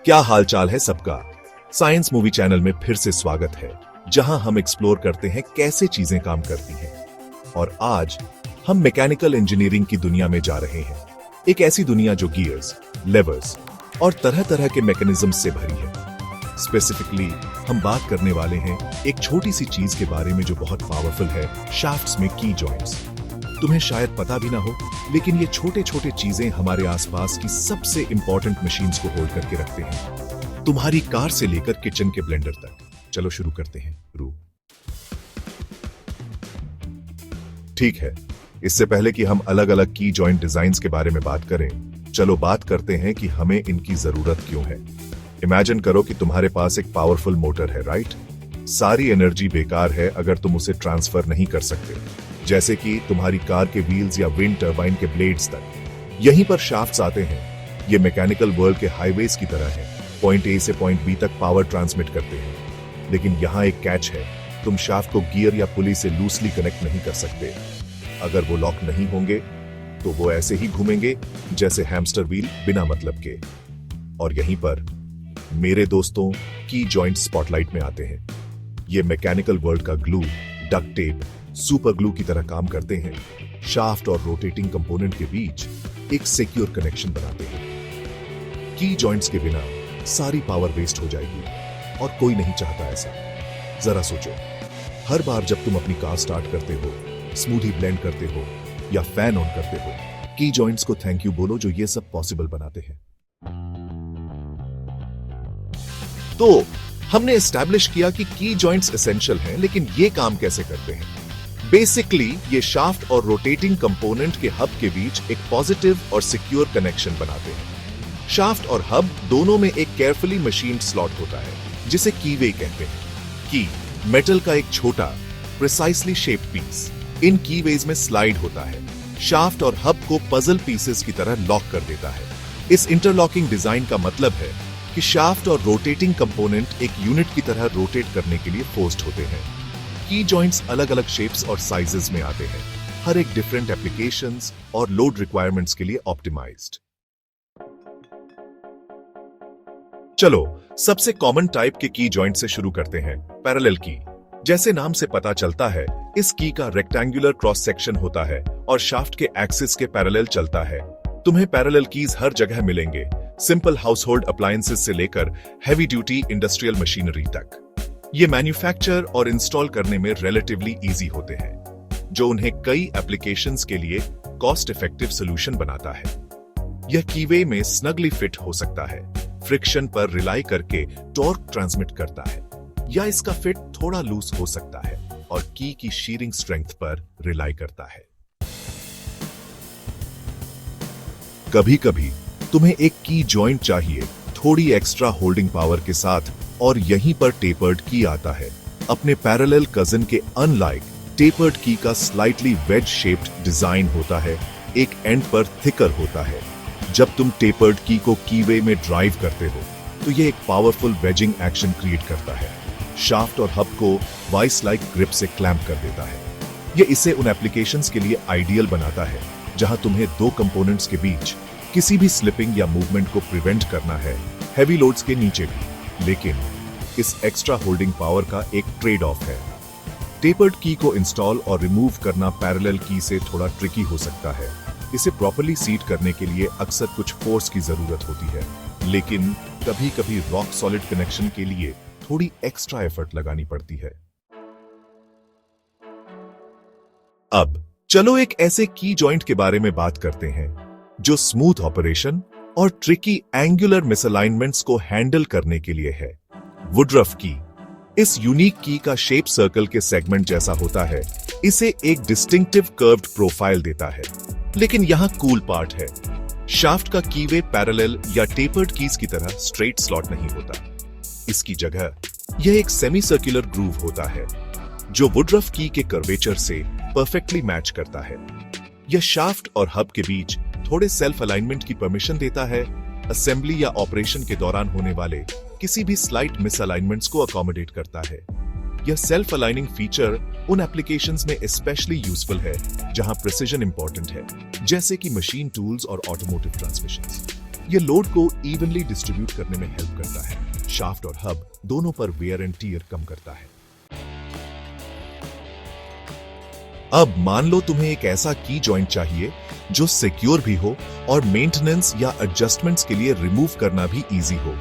क्या हालचाल है सबका। साइंस मूवी चैनल में फिर से स्वागत है, जहां हम एक्सप्लोर करते हैं कैसे चीजें काम करती हैं। और आज हम मैकेनिकल इंजीनियरिंग की दुनिया में जा रहे हैं, एक ऐसी दुनिया जो गियर्स, लेवर्स और तरह तरह के मैकेनिज्म्स से भरी है। स्पेसिफिकली हम बात करने वाले हैं एक छोटी सी चीज के बारे में जो बहुत पावरफुल है, शाफ्ट्स में की जॉइंट्स। तुम्हें शायद पता भी ना हो, लेकिन ये छोटे छोटे चीजें हमारे आसपास की सबसे इंपॉर्टेंट मशीन्स को होल्ड करके रखते हैं, तुम्हारी कार से लेकर किचन के ब्लेंडर तक। चलो शुरू करते हैं। ठीक है, इससे पहले कि हम अलग अलग की जॉइंट डिजाइन्स के बारे में बात करें, चलो बात करते हैं कि हमें इनकी जरूरत क्यों है। इमेजिन करो कि तुम्हारे पास एक पावरफुल मोटर है, राइट? सारी एनर्जी बेकार है अगर तुम उसे ट्रांसफर नहीं कर सकते, जैसे कि तुम्हारी कार के व्हील्स या विंड टरबाइन के ब्लेड्स तक। यहीं पर शाफ्ट्स आते हैं। ये मैकेनिकल वर्ल्ड के हाईवेज की तरह है, पॉइंट ए से पॉइंट बी तक पावर ट्रांसमिट करते हैं। लेकिन यहाँ एक कैच है, तुम शाफ्ट को गियर या पुली से लूसली कनेक्ट नहीं कर सकते। अगर वो लॉक नहीं होंगे तो वो ऐसे ही घूमेंगे जैसे हैमस्टर व्हील, बिना मतलब के। और यहीं पर मेरे दोस्तों की जॉइंट स्पॉटलाइट में आते हैं। ये मैकेनिकल वर्ल्ड का glue, duct tape, super glue की तरह काम करते हैं। शाफ्ट और रोटेटिंग कंपोनेंट के बीच एक सिक्योर कनेक्शन बनाते हैं। की जॉइंट्स के बिना सारी पावर वेस्ट हो जाएगी और कोई नहीं चाहता ऐसा। जरा सोचो, हर बार जब तुम अपनी कार स्टार्ट करते हो, स्मूथी ब्लेंड करते हो या फैन ऑन करते हो, की जॉइंट्स को थैंक यू बोलो जो ये सब पॉसिबल बनाते हैं। तो हमने एस्टैब्लिश किया कि की जॉइंट्स एसेंशियल हैं, लेकिन ये काम कैसे करते हैं? बेसिकली ये शाफ्ट और रोटेटिंग कंपोनेंट के हब के बीच एक पॉजिटिव और सिक्योर कनेक्शन बनाते हैं। शाफ्ट और हब दोनों में एक केयरफुली मशीन्ड स्लॉट होता है, जिसे कीवे कहते हैं। की मेटल का एक छोटा, प्रिसाइसली शेप्ड पीस इन कीवेज में स्लाइड होता है, शाफ्ट और हब को पजल पीसेस की तरह लॉक कर देता है। इस इंटरलॉकिंग डिजाइन का मतलब है कि शाफ्ट और रोटेटिंग कंपोनेंट एक यूनिट की तरह रोटेट करने के लिए फोर्स्ड होते हैं। की जॉइंट्स अलग अलग शेप्स और साइजेस में आते हैं, हर एक डिफरेंट एप्लीकेशंस और लोड रिक्वायरमेंट्स के लिए ऑप्टिमाइज्ड। चलो सबसे कॉमन टाइप के की जॉइंट से शुरू करते हैं, पैरेलल की। जैसे नाम से पता चलता है, इस की का रेक्टेंगुलर क्रॉस सेक्शन होता है और शाफ्ट के एक्सिस के पैरेलल चलता है। तुम्हें पैरेलल कीज हर जगह मिलेंगे, सिंपल हाउसहोल्ड अप्लायंसेस से लेकर हैवी ड्यूटी इंडस्ट्रियल मशीनरी तक। ये मैन्युफैक्चर और इंस्टॉल करने में रिलेटिवली इजी होते हैं, जो उन्हें कई एप्लीकेशंस के लिए कॉस्ट इफेक्टिव सोल्यूशन बनाता है। यह कीवे में स्नगली फिट हो सकता है, फ्रिक्शन पर रिलाई करके टॉर्क ट्रांसमिट करता है, या इसका फिट थोड़ा लूज हो सकता है और की शीरिंग स्ट्रेंथ पर रिलाई करता है। कभी कभी तुम्हें एक की जॉइंट चाहिए थोड़ी एक्स्ट्रा होल्डिंग पावर के साथ, और यहीं पर टेपर्ड की आता है। अपने पैरेलल कजिन के अनलाइक, टेपर्ड की का स्लाइटली वेज शेप्ड डिजाइन होता है, एक एंड पर थिकर होता है। जब तुम टेपर्ड की को कीवे में ड्राइव करते हो तो यह एक पावरफुल वेजिंग एक्शन क्रिएट करता है, शाफ्ट और हब को वाइस लाइक ग्रिप से क्लैंप कर देता है। यह इसे उन एप्लीकेशंस के लिए आइडियल बनाता है जहां तुम्हें दो कंपोनेंट्स के बीच किसी भी स्लिपिंग या मूवमेंट को प्रिवेंट करना है, हैवी लोड्स के नीचे भी। लेकिन इस एक्स्ट्रा होल्डिंग पावर का एक ट्रेड ऑफ है। टेपर्ड की को इंस्टॉल और रिमूव करना पैरेलल की से थोड़ा ट्रिकी हो सकता है। इसे प्रॉपर्ली सीट करने के लिए अक्सर कुछ फोर्स की जरूरत होती है, लेकिन कभी कभी रॉक सॉलिड कनेक्शन के लिए थोड़ी एक्स्ट्रा एफर्ट लगानी पड़ती है। अब चलो एक ऐसे की जॉइंट के बारे में बात करते हैं जो स्मूथ ऑपरेशन और ट्रिकी एंगुलर मिसअलाइनमेंट्स को हैंडल करने के लिए है, वुडरफ की। इस यूनिक की का शेप सर्कल के सेगमेंट जैसा होता है, इसे एक डिस्टिंक्टिव कर्व्ड प्रोफाइल देता है। लेकिन यहां कूल पार्ट है, शाफ्ट का कीवे पैरेलल या टेपर्ड कीज की तरह स्ट्रेट स्लॉट नहीं होता। इसकी जगह यह एक सेमी सर्कुलर ग्रूव होता है, जो वुडरफ की के कर्वेचर से परफेक्टली मैच करता है। यह शाफ्ट और हब के बीच थोड़े सेल्फ अलाइनमेंट की परमिशन देता है, असेंबली या ऑपरेशन के दौरान होने वाले किसी भी स्लाइट मिसअलाइनमेंट्स को अकोमोडेट करता है। यह सेल्फ अलाइनिंग फीचर उन एप्लीकेशंस में स्पेशली यूजफुल है जहां प्रिसिजन इंपॉर्टेंट है, जैसे कि मशीन टूल्स और ऑटोमोटिव ट्रांसमिशंस। ये लोड को इवनली डिस्ट्रीब्यूट करने में हेल्प करता है। शाफ्ट और हब दोनों पर वेयर एंड टियर कम करता है। अब मान लो तुम्हें एक ऐसा की जॉइंट चाहिए जो सिक्योर भी हो और मेंटेनेंस या एडजस्टमेंट्स के लिए रिमूव करना भी इजी हो।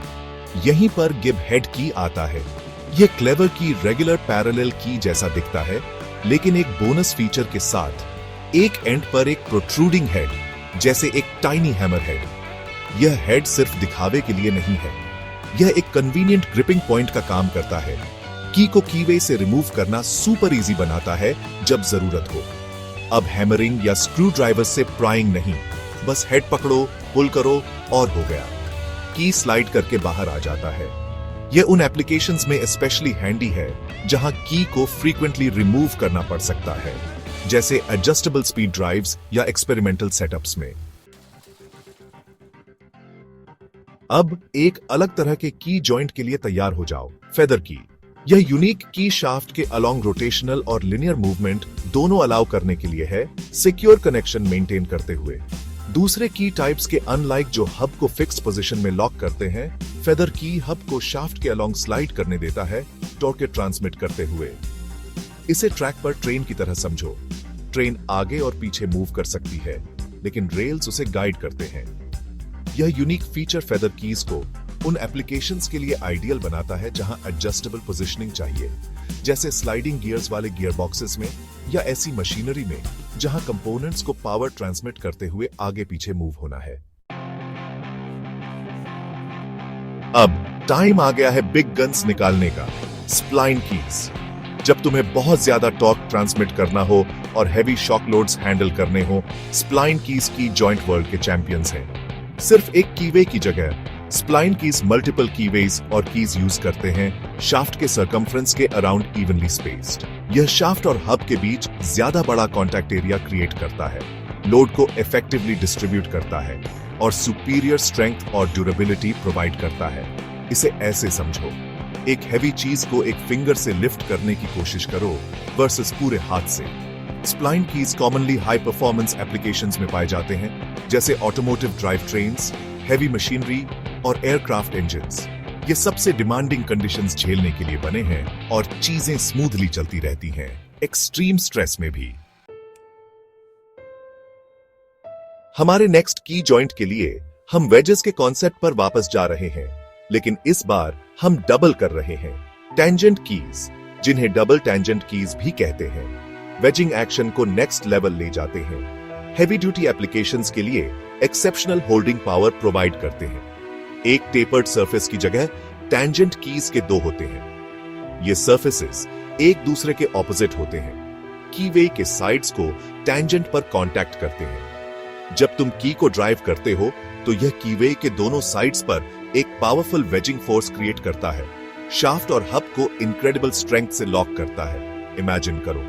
यहीं पर गिब हेड की आता है। यह क्लेवर की रेगुलर पैरेलल की जैसा दिखता है, लेकिन एक बोनस फीचर के साथ एक एंड पर एक प्रोट्रूडिंग हेड, जैसे एक टाइनी हैमर हेड। यह हेड सिर्फ दिखावे के लिए नहीं है, यह एक कन्वीनियंट ग्रिपिंग पॉइंट का काम करता है। की को कीवे से रिमूव करना सुपर इजी बनाता है जब जरूरत हो। अब हैमरिंग या स्क्रू ड्राइवर से प्राइंग नहीं, बस हेड पकड़ो, पुल करो और हो गया। की स्लाइड करके बाहर आ जाता है। यह उन एप्लीकेशंस में स्पेशली हैंडी है जहां की को फ्रीक्वेंटली रिमूव करना पड़ सकता है, जैसे एडजस्टेबल स्पीड ड्राइव्स या एक्सपेरिमेंटल सेटअप्स में। अब एक अलग तरह के की जॉइंट के लिए तैयार हो जाओ, फेदर की। यह यूनिक की शाफ्ट के अलोंग रोटेशनल और लिनियर मूवमेंट दोनों अलाउ करने के लिए है, सिक्योर कनेक्शन मेंटेन करते हुए। दूसरे की टाइप्स के अनलाइक जो हब को फिक्स पोजीशन में लॉक करते हैं, फेदर की हब को शाफ्ट के अलोंग स्लाइड करने देता है, टॉर्क ट्रांसमिट करते हुए। इसे ट्रैक पर ट्रेन की तरह समझो। ट्रेन आगे और पीछे मूव कर सकती है, लेकिन रेल्स उसे गाइड करते हैं। यह यूनिक फीचर फेदर कीज को उन एप्लीकेशंस के लिए आइडियल बनाता है जहां एडजस्टेबल पोजीशनिंग चाहिए, जैसे स्लाइडिंग गियर्स वाले गियर बॉक्सेस में या ऐसी मशीनरी में जहां कंपोनेंट्स को पावर ट्रांसमिट करते हुए आगे पीछे मूव होना है। अब टाइम आ गया है बिग गन्स निकालने का, स्प्लाइन कीज। जब तुम्हें बहुत ज्यादा टॉर्क ट्रांसमिट करना हो और हैवी शॉक लोड्स हैंडल करने हो, स्प्लाइन कीज की जॉइंट वर्ल्ड के चैंपियंस हैं। सिर्फ एक कीवे की जगह स्प्लाइन कीज मल्टीपल कीवेज और कीज यूज करते हैं, शाफ्ट के सर्कमफ्रेंस के अराउंड इवनली स्पेस्ड। यह शाफ्ट और हब के बीच ज्यादा बड़ा कॉन्टैक्ट एरिया क्रिएट करता है, लोड को इफेक्टिवली डिस्ट्रीब्यूट करता है और सुपीरियर स्ट्रेंथ और ड्यूरेबिलिटी प्रोवाइड करता है। इसे ऐसे समझो, एक हैवी चीज को एक फिंगर से लिफ्ट करने की कोशिश करो वर्सेस पूरे हाथ से। Spline keys commonly high performance applications में पाए जाते हैं, जैसे automotive drive trains, heavy machinery और एयरक्राफ्ट इंजन्स। ये सबसे डिमांडिंग कंडीशंस झेलने के लिए बने हैं और चीजें स्मूथली चलती रहती हैं, एक्सट्रीम स्ट्रेस में भी। हमारे नेक्स्ट की जॉइंट के लिए हम वेजेस के कॉन्सेप्ट पर वापस जा रहे हैं, लेकिन इस बार हम डबल कर रहे हैं। टेंजेंट कीज, जिन्हें डबल टेंजेंट कीज भी कहते हैं, वेजिंग एक्शन को नेक्स्ट लेवल ले जाते हैं। हेवी ड्यूटी एप्लीकेशंस के लिए एक्सेप्शनल होल्डिंग पावर प्रोवाइड करते हैं। एक टेपर्ड सरफेस की जगह टेंजेंट कीज के दो होते हैं। ये सरफेसेस एक दूसरे के ऑपोजिट होते हैं। कीवे के साइड्स को टेंजेंट पर कांटेक्ट करते हैं। जब तुम की को ड्राइव करते हो तो यह कीवे के दोनों साइड्स पर एक पावरफुल वेजिंग फोर्स क्रिएट करता है, शाफ्ट और हब को इनक्रेडिबल स्ट्रेंथ से लॉक करता है। इमेजिन करो,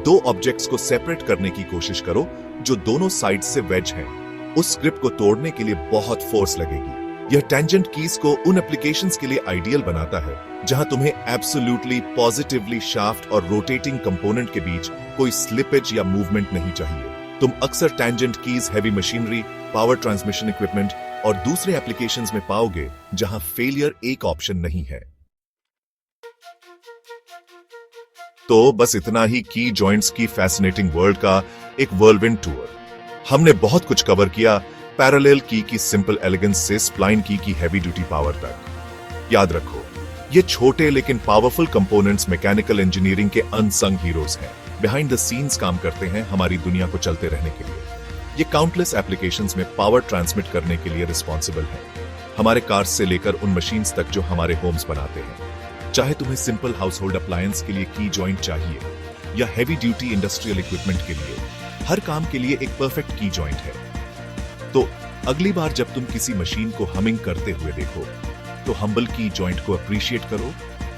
दो ऑब्जेक्ट्स को सेपरेट करने की कोशिश करो जो दोनों साइड से वेज हैं। उस ग्रिप को तोड़ने के लिए बहुत फोर्स लगेगी। यह टेंजेंट कीज को उन एप्लीकेशंस के लिए आइडियल बनाता है जहां तुम्हें एब्सोल्युटली पॉजिटिवली शाफ्ट और रोटेटिंग कंपोनेंट के बीच कोई स्लिपेज या मूवमेंट नहीं चाहिए। तुम अक्सर tangent keys heavy machinery, power transmission equipment और दूसरे एप्लीकेशंस में पाओगे जहां फेलियर एक ऑप्शन नहीं है। तो बस इतना ही की जॉइंट्स की फैसिनेटिंग वर्ल्ड का एक व्हर्लविंड टूर। हमने बहुत कुछ कवर किया, पैरेलल की सिंपल एलिगेंस से स्प्लाइन की हैवी ड्यूटी पावर तक। याद रखो, ये छोटे लेकिन पावरफुल कंपोनेंट्स मैकेनिकल इंजीनियरिंग के अनसंग हीरोज हैं। बिहाइंड द सीन्स काम करते हैं हमारी दुनिया को चलते रहने के लिए। ये काउंटलेस एप्लीकेशंस में पावर ट्रांसमिट करने के लिए रिस्पॉन्सिबल है, हमारे कार्स से लेकर उन मशीन्स तक जो हमारे होम्स बनाते हैं। चाहे तुम्हें सिंपल हाउस होल्ड अप्लायंस के लिए की जॉइंट चाहिए या हैवी ड्यूटी इंडस्ट्रियल इक्विपमेंट के लिए, हर काम के लिए एक परफेक्ट की जॉइंट है। तो अगली बार जब तुम किसी मशीन को हमिंग करते हुए देखो तो हम्बल की जॉइंट को अप्रिशिएट करो,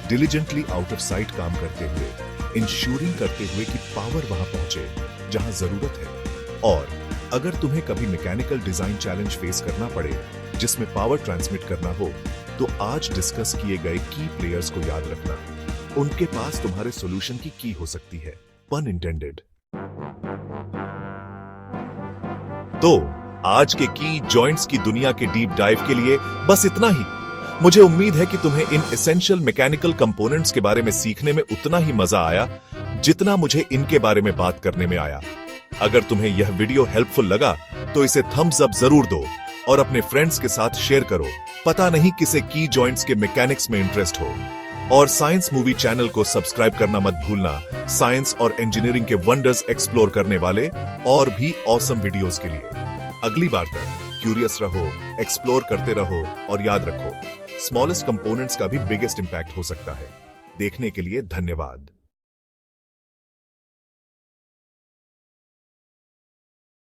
डिलिजेंटली आउट ऑफ साइट काम करते हुए, इंश्योरिंग करते हुए कि पावर वहां पहुंचे जहां जरूरत है। और अगर तुम्हें कभी मैकेनिकल डिजाइन चैलेंज फेस करना पड़े जिसमें पावर ट्रांसमिट करना हो, तो आज डिस्कस किए गए की प्लेयर्स को याद रखना, उनके पास तुम्हारे सॉल्यूशन की की हो सकती है, पन इंटेंडेड। तो आज के की जॉइंट्स की दुनिया के डीप डाइव के लिए बस इतना ही। मुझे उम्मीद है कि तुम्हें इन एसेंशियल मैकेनिकल कंपोनेंट्स के बारे में सीखने में उतना ही मजा आया जितना मुझे इनके बारे में बात करने में आया। अगर तुम्हें यह वीडियो हेल्पफुल लगा तो इसे थम्स अप जरूर दो और अपने फ्रेंड्स के साथ शेयर करो। पता नहीं किसे की जॉइंट्स के मैकेनिक्स में इंटरेस्ट हो। और साइंस मूवी चैनल को सब्सक्राइब करना मत भूलना, साइंस और इंजीनियरिंग के वंडर्स एक्सप्लोर करने वाले और भी ऑसम वीडियोस के लिए। अगली बार तक क्यूरियस रहो, एक्सप्लोर करते रहो और याद रखो, स्मॉलेस्ट कंपोनेंट्स का भी बिगेस्ट इंपैक्ट हो सकता है। देखने के लिए धन्यवाद।